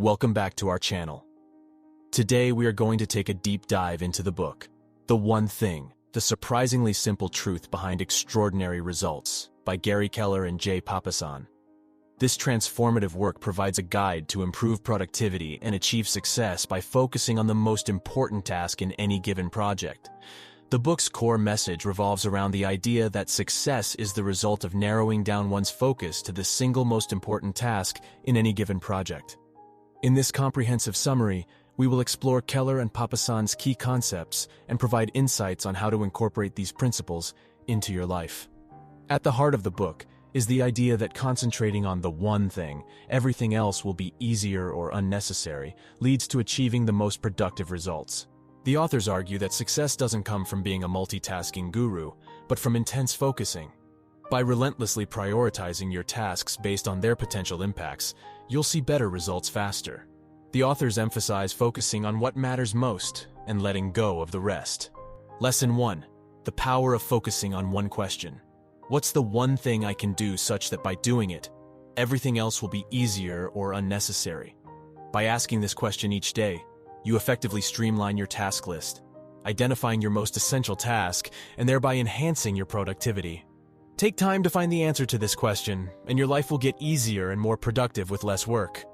Welcome back to our channel. Today we are going to take a deep dive into the book, The One Thing, The Surprisingly Simple Truth Behind Extraordinary Results by Gary Keller and Papasan. This transformative work provides a guide to improve productivity and achieve success by focusing on the most important task in any given project. The book's core message revolves around the idea that success is the result of narrowing down one's focus to the single most important task in any given project. In this comprehensive summary, we will explore Keller and Papasan's key concepts and provide insights on how to incorporate these principles into your life. At the heart of the book is the idea that concentrating on the one thing, everything else will be easier or unnecessary, leads to achieving the most productive results. The authors argue that success doesn't come from being a multitasking guru, but from intense focusing. By relentlessly prioritizing your tasks based on their potential impacts, you'll see better results faster. The authors emphasize focusing on what matters most and letting go of the rest. Lesson 1. The power of focusing on one question. What's the one thing I can do such that by doing it, everything else will be easier or unnecessary? By asking this question each day, you effectively streamline your task list, identifying your most essential task and thereby enhancing your productivity. Take time to find the answer to this question, and your life will get easier and more productive with less work.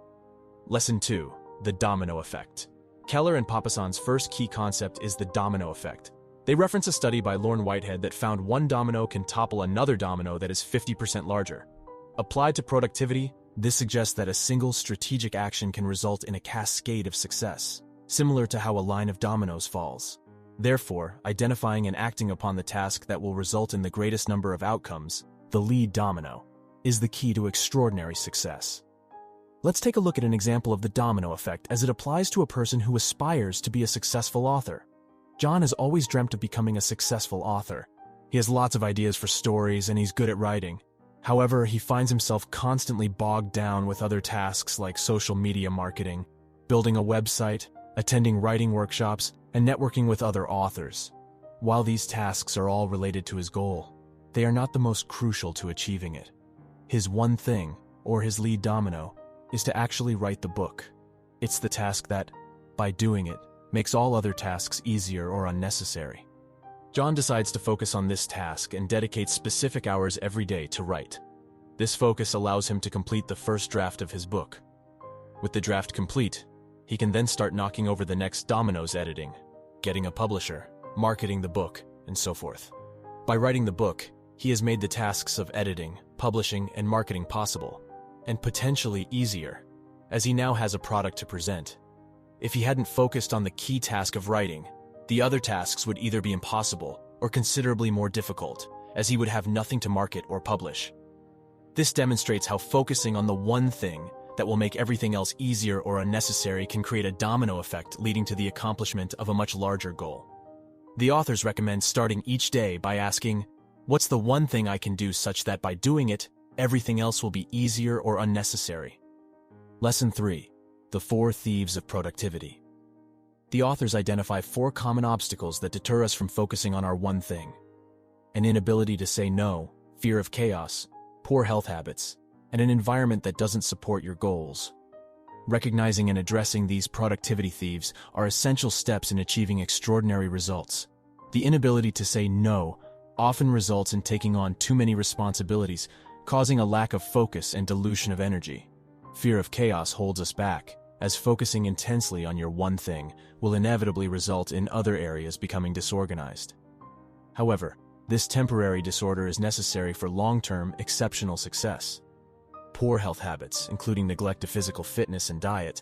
Lesson 2. The Domino Effect. Keller and Papasan's first key concept is the domino effect. They reference a study by Lorne Whitehead that found one domino can topple another domino that is 50% larger. Applied to productivity, this suggests that a single strategic action can result in a cascade of success, similar to how a line of dominoes falls. Therefore, identifying and acting upon the task that will result in the greatest number of outcomes, the lead domino, is the key to extraordinary success. Let's take a look at an example of the domino effect as it applies to a person who aspires to be a successful author. John has always dreamt of becoming a successful author. He has lots of ideas for stories and he's good at writing. However, he finds himself constantly bogged down with other tasks like social media marketing, building a website, attending writing workshops, and networking with other authors. While these tasks are all related to his goal, they are not the most crucial to achieving it. His one thing, or his lead domino, is to actually write the book. It's the task that, by doing it, makes all other tasks easier or unnecessary. John decides to focus on this task and dedicates specific hours every day to write. This focus allows him to complete the first draft of his book. With the draft complete, he can then start knocking over the next dominoes: editing, getting a publisher, marketing the book, and so forth. By writing the book, he has made the tasks of editing, publishing, and marketing possible, and potentially easier, as he now has a product to present. If he hadn't focused on the key task of writing, the other tasks would either be impossible or considerably more difficult, as he would have nothing to market or publish. This demonstrates how focusing on the one thing that will make everything else easier or unnecessary can create a domino effect leading to the accomplishment of a much larger goal. The authors recommend starting each day by asking, what's the one thing I can do such that by doing it, everything else will be easier or unnecessary? Lesson 3. The 4 Thieves of Productivity. The authors identify 4 common obstacles that deter us from focusing on our one thing: an inability to say no, fear of chaos, poor health habits, and an environment that doesn't support your goals. Recognizing and addressing these productivity thieves are essential steps in achieving extraordinary results. The inability to say no often results in taking on too many responsibilities, causing a lack of focus and dilution of energy. Fear of chaos holds us back, as focusing intensely on your one thing will inevitably result in other areas becoming disorganized. However, this temporary disorder is necessary for long-term, exceptional success. Poor health habits, including neglect of physical fitness and diet,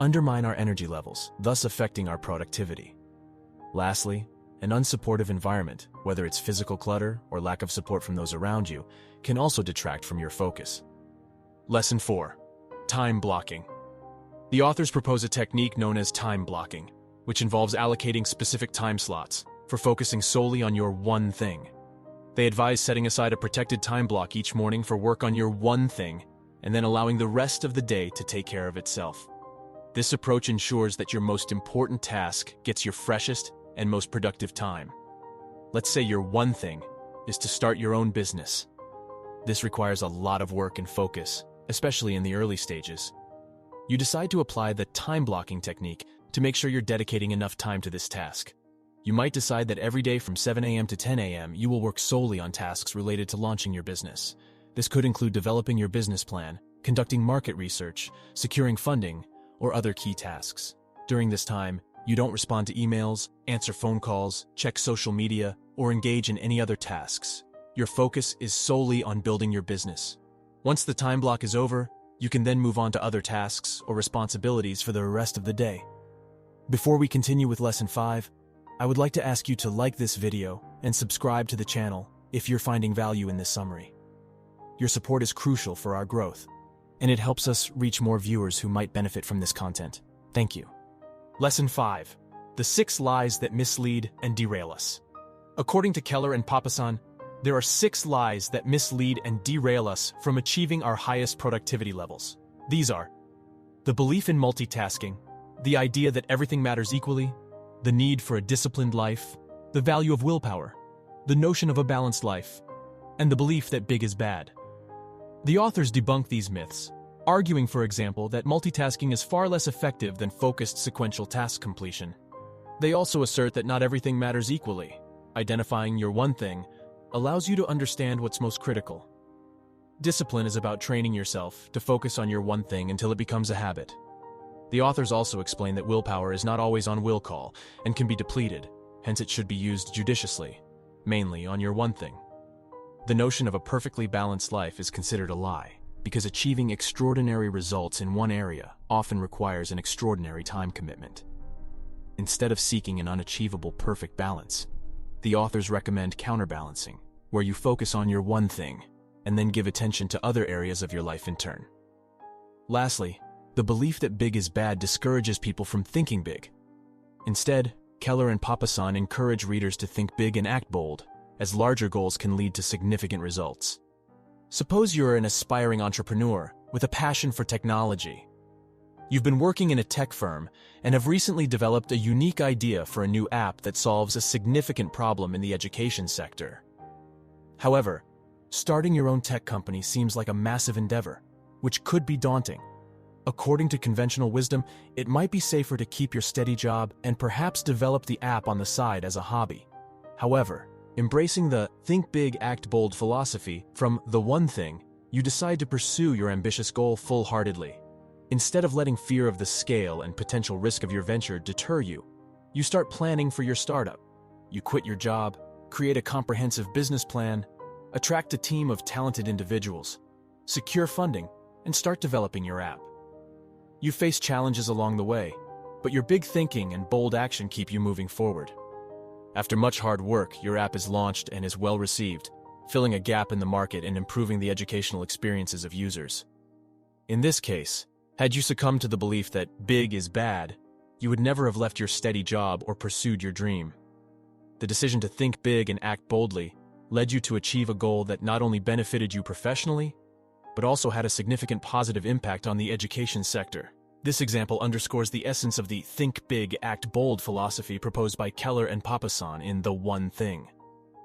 undermine our energy levels, thus affecting our productivity. Lastly, an unsupportive environment, whether it's physical clutter or lack of support from those around you, can also detract from your focus. Lesson 4. Time blocking. The authors propose a technique known as time blocking, which involves allocating specific time slots for focusing solely on your one thing. They advise setting aside a protected time block each morning for work on your one thing, and then allowing the rest of the day to take care of itself. This approach ensures that your most important task gets your freshest and most productive time. Let's say your one thing is to start your own business. This requires a lot of work and focus, especially in the early stages. You decide to apply the time blocking technique to make sure you're dedicating enough time to this task. You might decide that every day from 7 a.m. to 10 a.m. you will work solely on tasks related to launching your business. This could include developing your business plan, conducting market research, securing funding, or other key tasks. During this time, you don't respond to emails, answer phone calls, check social media, or engage in any other tasks. Your focus is solely on building your business. Once the time block is over, you can then move on to other tasks or responsibilities for the rest of the day. Before we continue with Lesson 5, I would like to ask you to like this video and subscribe to the channel if you're finding value in this summary. Your support is crucial for our growth, and it helps us reach more viewers who might benefit from this content. Thank you. Lesson 5. The 6 lies that mislead and derail us. According to Keller and Papasan, there are 6 lies that mislead and derail us from achieving our highest productivity levels. These are the belief in multitasking, the idea that everything matters equally, the need for a disciplined life, the value of willpower, the notion of a balanced life, and the belief that big is bad. The authors debunk these myths, arguing, for example, that multitasking is far less effective than focused sequential task completion. They also assert that not everything matters equally. Identifying your one thing allows you to understand what's most critical. Discipline is about training yourself to focus on your one thing until it becomes a habit. The authors also explain that willpower is not always on will call and can be depleted, hence it should be used judiciously, mainly on your one thing. The notion of a perfectly balanced life is considered a lie, because achieving extraordinary results in one area often requires an extraordinary time commitment. Instead of seeking an unachievable perfect balance, the authors recommend counterbalancing, where you focus on your one thing and then give attention to other areas of your life in turn. Lastly, the belief that big is bad discourages people from thinking big. Instead, Keller and Papasan encourage readers to think big and act bold, as larger goals can lead to significant results. Suppose you're an aspiring entrepreneur with a passion for technology. You've been working in a tech firm and have recently developed a unique idea for a new app that solves a significant problem in the education sector. However, starting your own tech company seems like a massive endeavor, which could be daunting. According to conventional wisdom, it might be safer to keep your steady job and perhaps develop the app on the side as a hobby. However, embracing the think big, act bold philosophy from the one thing, you decide to pursue your ambitious goal full-heartedly. Instead of letting fear of the scale and potential risk of your venture deter you, you start planning for your startup. You quit your job, create a comprehensive business plan, attract a team of talented individuals, secure funding, and start developing your app. You face challenges along the way, but your big thinking and bold action keep you moving forward. After much hard work, your app is launched and is well received, filling a gap in the market and improving the educational experiences of users. In this case, had you succumbed to the belief that big is bad, you would never have left your steady job or pursued your dream. The decision to think big and act boldly led you to achieve a goal that not only benefited you professionally, but also had a significant positive impact on the education sector. This example underscores the essence of the think big, act bold philosophy proposed by Keller and Papasan in The One Thing.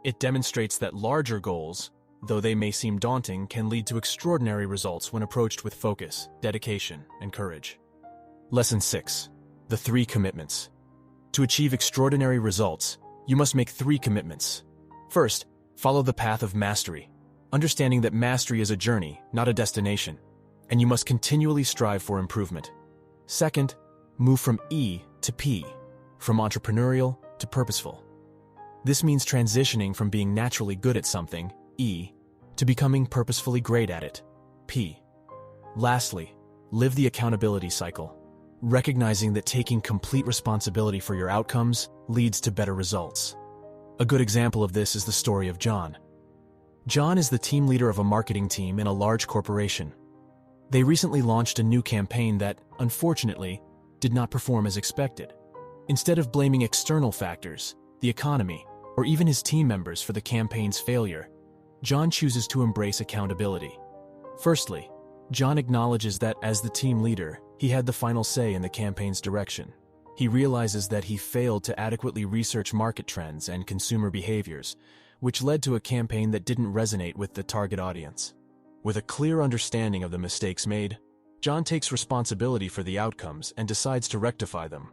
It demonstrates that larger goals, though they may seem daunting, can lead to extraordinary results when approached with focus, dedication, and courage. Lesson 6. The 3 commitments. To achieve extraordinary results, you must make 3 commitments. First, follow the path of mastery, understanding that mastery is a journey, not a destination, and you must continually strive for improvement. Second, move from E to P, from entrepreneurial to purposeful. This means transitioning from being naturally good at something, E, to becoming purposefully great at it, P. Lastly, live the accountability cycle, recognizing that taking complete responsibility for your outcomes leads to better results. A good example of this is the story of John. John is the team leader of a marketing team in a large corporation. They recently launched a new campaign that, unfortunately, did not perform as expected. Instead of blaming external factors, the economy, or even his team members for the campaign's failure, John chooses to embrace accountability. Firstly, John acknowledges that as the team leader, he had the final say in the campaign's direction. He realizes that he failed to adequately research market trends and consumer behaviors, which led to a campaign that didn't resonate with the target audience. With a clear understanding of the mistakes made, John takes responsibility for the outcomes and decides to rectify them.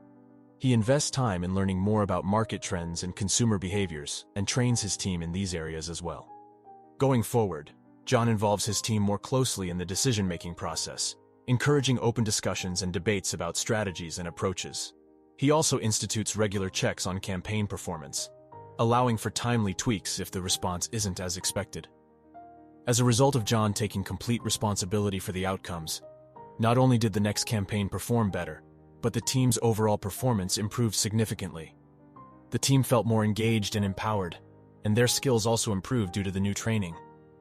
He invests time in learning more about market trends and consumer behaviors and trains his team in these areas as well. Going forward, John involves his team more closely in the decision-making process, encouraging open discussions and debates about strategies and approaches. He also institutes regular checks on campaign performance, allowing for timely tweaks if the response isn't as expected. As a result of John taking complete responsibility for the outcomes, not only did the next campaign perform better, but the team's overall performance improved significantly. The team felt more engaged and empowered, and their skills also improved due to the new training.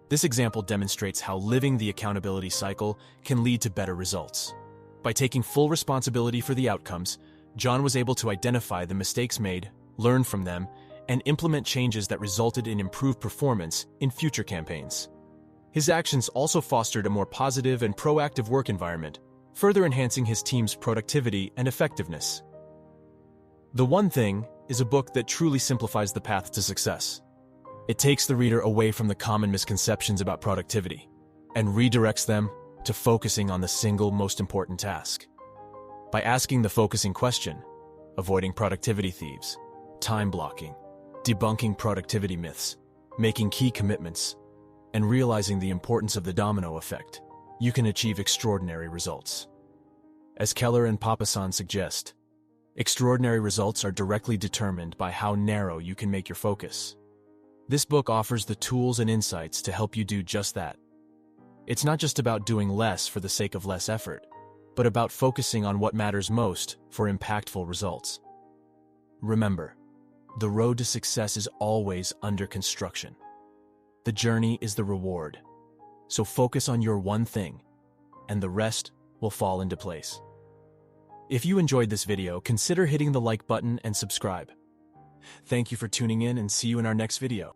This example demonstrates how living the accountability cycle can lead to better results. By taking full responsibility for the outcomes, John was able to identify the mistakes made, learn from them, and implement changes that resulted in improved performance in future campaigns. His actions also fostered a more positive and proactive work environment, further enhancing his team's productivity and effectiveness. The One Thing is a book that truly simplifies the path to success. It takes the reader away from the common misconceptions about productivity and redirects them to focusing on the single most important task. By asking the focusing question, avoiding productivity thieves, time blocking, debunking productivity myths, making key commitments, and realizing the importance of the domino effect, you can achieve extraordinary results. As Keller and Papasan suggest, extraordinary results are directly determined by how narrow you can make your focus. This book offers the tools and insights to help you do just that. It's not just about doing less for the sake of less effort, but about focusing on what matters most for impactful results. Remember, the road to success is always under construction. The journey is the reward. So focus on your one thing, and the rest will fall into place. If you enjoyed this video, consider hitting the like button and subscribe. Thank you for tuning in, and see you in our next video.